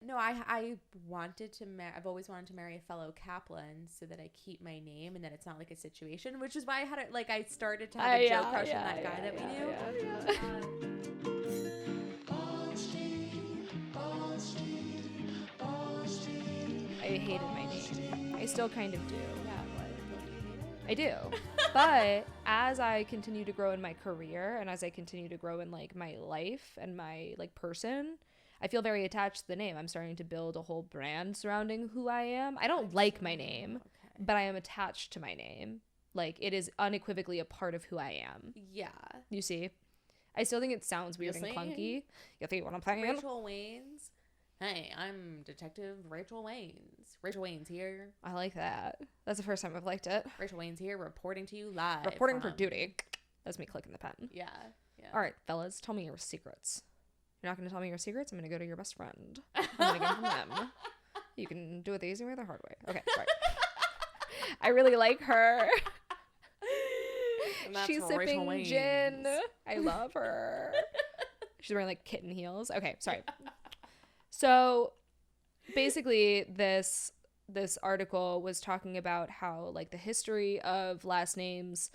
No, I wanted to I've always wanted to marry a fellow Kaplan so that I keep my name and that it's not like a situation, which is why I had it, like, I started to have a joke crush on that guy that we knew. I hated my name. I still kind of do. Yeah, what do you hate it? I do. But as I continue to grow in my career and as I continue to grow in like my life and my like person, I feel very attached to the name. I'm starting to build a whole brand surrounding who I am. I don't like my name, Okay. but I am attached to my name. Like, it is unequivocally a part of who I am. Yeah. You see? I still think it sounds weird and clunky. You think what I'm saying? Rachel Waynes. Hey, I'm Detective Rachel Waynes. Rachel Waynes here. I like that. That's the first time I've liked it. Rachel Waynes here, reporting to you live. Reporting for duty. That's me clicking the pen. Yeah. All right, fellas, tell me your secrets. You're not going to tell me your secrets? I'm going to go to your best friend. I'm going to get from them. You can do it the easy way or the hard way. Okay, sorry. I really like her. She's sipping gin. I love her. She's wearing like kitten heels. Okay, sorry. So basically this article was talking about how like the history of last names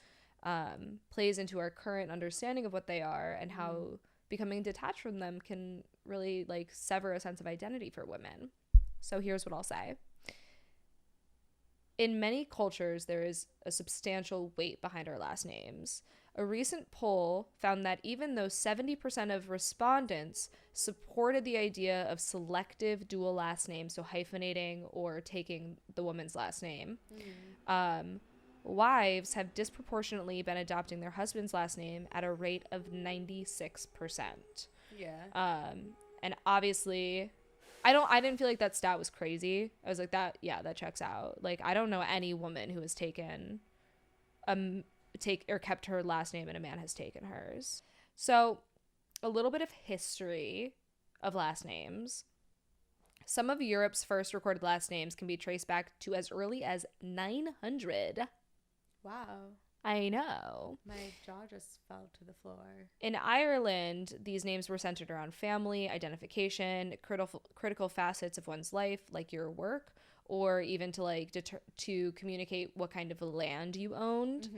plays into our current understanding of what they are and how becoming detached from them can really like sever a sense of identity for women. So here's what I'll say. In many cultures, there is a substantial weight behind our last names. A recent poll found that even though 70% of respondents supported the idea of selective dual last names, so hyphenating or taking the woman's last name, wives have disproportionately been adopting their husband's last name at a rate of 96%. Yeah. And obviously, I didn't feel like that stat was crazy. I was like, that checks out. Like, I don't know any woman who has taken or kept her last name and a man has taken hers. So, a little bit of history of last names. Some of Europe's first recorded last names can be traced back to as early as 900. Wow. I know. My jaw just fell to the floor. In Ireland, these names were centered around family, identification, critical facets of one's life, like your work, or even to like to communicate what kind of land you owned,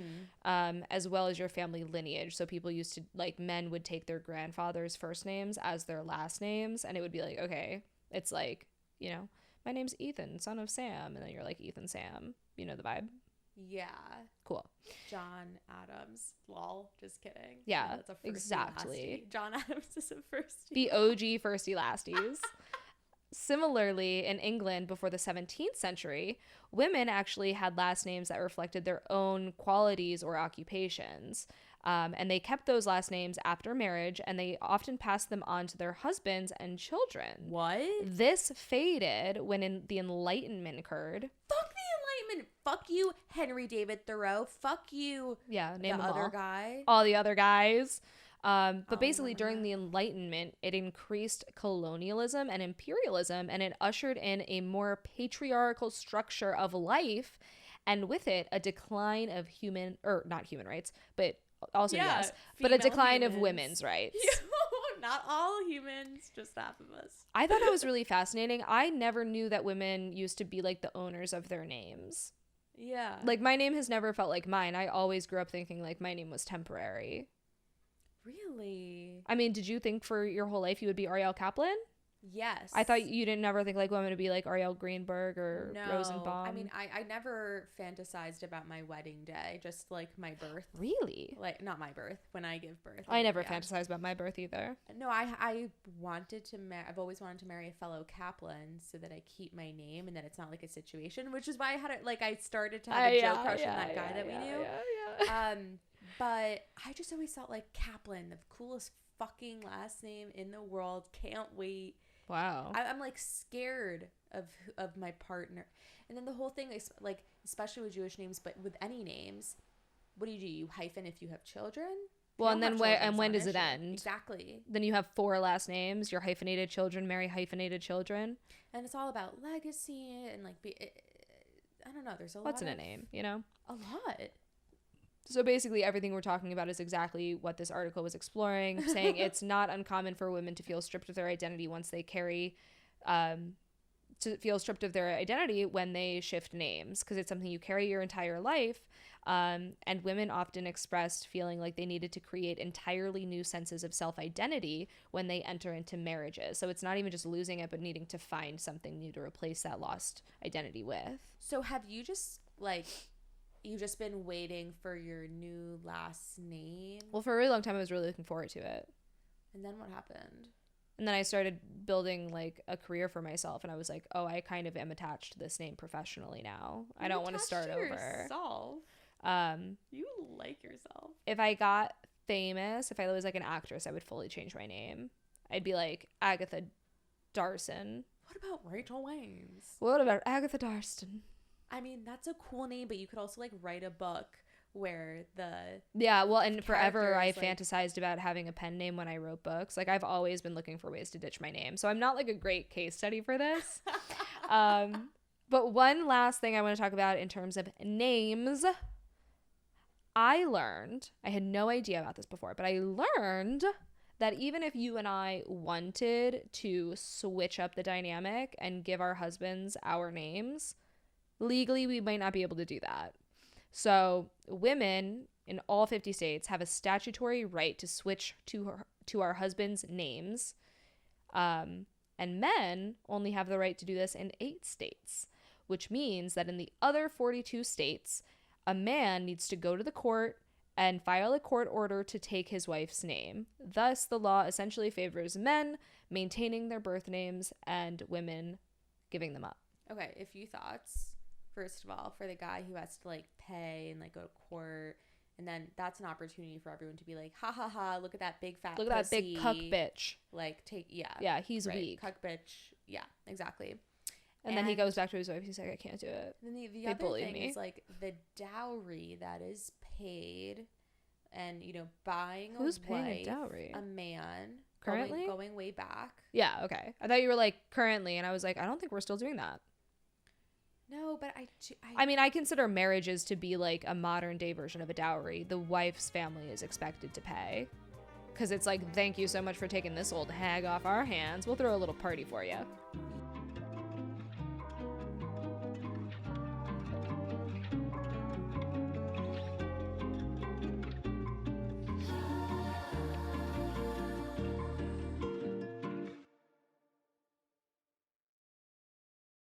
as well as your family lineage. So people used to, like, men would take their grandfather's first names as their last names, and it would be like, okay, it's like, you know, my name's Ethan, son of Sam, and then you're like Ethan Sam. You know the vibe? Yeah. Cool. John Adams. Lol. Just kidding. Yeah, No, that's a firsty exactly. lasty. John Adams is a firsty. The OG firsty lasties. Similarly, in England before the 17th century, women actually had last names that reflected their own qualities or occupations. And they kept those last names after marriage, and they often passed them on to their husbands and children. What? This faded when the Enlightenment occurred. Fuck the Enlightenment. Fuck you, Henry David Thoreau. Fuck you. Yeah, name the them other all. guy. All the other guys. But basically, during the Enlightenment, it increased colonialism and imperialism, and it ushered in a more patriarchal structure of life, and with it, a decline of not human rights, but also, yes, but a decline of women's rights. Not all humans, just half of us. I thought that was really fascinating. I never knew that women used to be like the owners of their names. Yeah. Like, my name has never felt like mine. I always grew up thinking like my name was temporary. Really? I mean, did you think for your whole life you would be Arielle Kaplan? Yes. I thought you didn't ever think like women to be like Arielle Greenberg or Rosenbaum. I mean, I never fantasized about my wedding day, just like my birth. Really? Like, not my birth, when I give birth. I never fantasized about my birth either. No, I wanted to I've always wanted to marry a fellow Kaplan so that I keep my name and that it's not like a situation, which is why I had it, like, I started to have a joke crush on that guy that we knew. But I just always thought, like, Kaplan, the coolest fucking last name in the world. Can't wait. Wow. I'm like scared of my partner. And then the whole thing is like, especially with Jewish names, but with any names, what do? You hyphen if you have children? Well, and then when does it end? Exactly. Then you have 4 last names. Your hyphenated children marry hyphenated children. And it's all about legacy and like, I don't know. There's a lot. What's in a name, you know? A lot. So basically everything we're talking about is exactly what this article was exploring, saying it's not uncommon for women to feel stripped of their identity once they carry to feel stripped of their identity when they shift names, because it's something you carry your entire life. And women often expressed feeling like they needed to create entirely new senses of self-identity when they enter into marriages. So it's not even just losing it, but needing to find something new to replace that lost identity with. So have you just, like, you've just been waiting for your new last name? Well, for a really long time, I was really looking forward to it. And then what happened? And then I started building, like, a career for myself, and I was like, oh, I kind of am attached to this name professionally now. I don't want to start over. Yourself. You like yourself. If I got famous, if I was like an actress, I would fully change my name. I'd be like Agatha Darson. What about Rachel Waynes? What about Agatha Darson? I mean, that's a cool name, but you could also like write a book where the and forever I fantasized about having a pen name when I wrote books. Like, I've always been looking for ways to ditch my name, so I'm not like a great case study for this. But one last thing I want to talk about in terms of names. I had no idea about this before, but I learned that even if you and I wanted to switch up the dynamic and give our husbands our names, legally we might not be able to do that. So women in all 50 states have a statutory right to switch to our husbands' names, and men only have the right to do this in 8 states, which means that in the other 42 states, a man needs to go to the court and file a court order to take his wife's name. Thus, the law essentially favors men maintaining their birth names and women giving them up. Okay, a few thoughts. First of all, for the guy who has to like pay and like go to court, and then that's an opportunity for everyone to be like, ha ha ha, look at that big fat look pussy. at that big cuck bitch. Like, he's right, weak. Cuck bitch. Yeah, exactly. And then he goes back to his wife. He's like, I can't do it. Then the other thing is like the dowry that is paid, and buying who's a paying wife, a dowry? A man. Currently, going way back. Yeah. Okay. I thought you were like currently, and I was like, I don't think we're still doing that. No, but I mean, I consider marriages to be like a modern day version of a dowry. The wife's family is expected to pay. Because it's like, thank you so much for taking this old hag off our hands. We'll throw a little party for you.